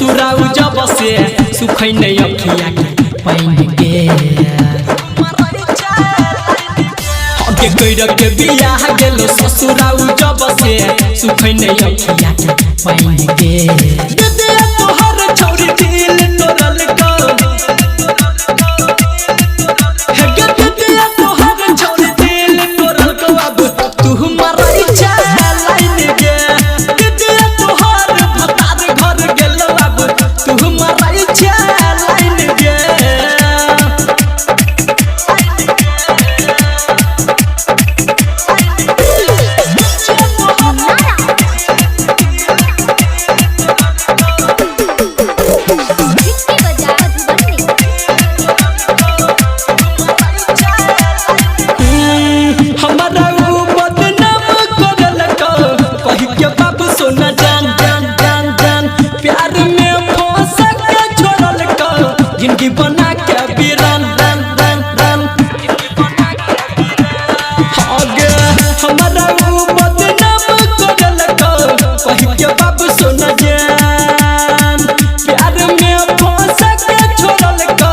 ससुराउ जब से सुखै नहीं अखिया के पाइन के हगे कइर के बियाह गेलो ससुराउ जब से सुखै नहीं अखिया के पाइन के दे तोहर छौरी दिल तोरल को जिंदगी बना के बीरान रन रन रन आगे हमारा बदनाम करल को कहि के बाबू सोना जान प्यार में फंस के छोड़ल को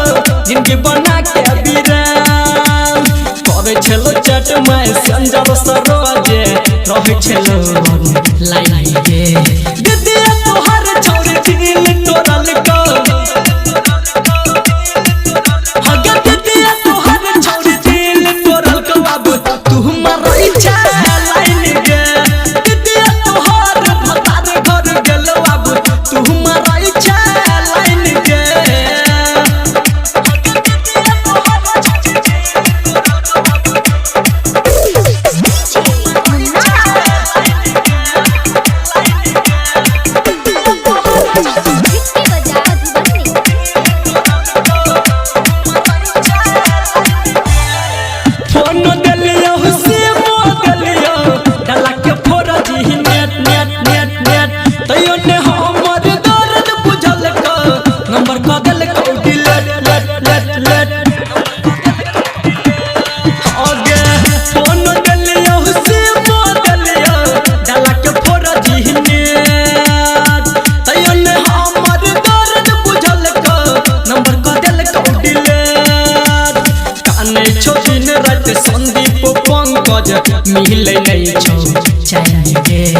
जिंदगी बना के बीरान करे छलो चट में संजर सरोजे रहे छलो लाइन के दीदी तोहर छोड़ दिल तोरल को संदीप पंकज मिले नहीं छौ चाहिए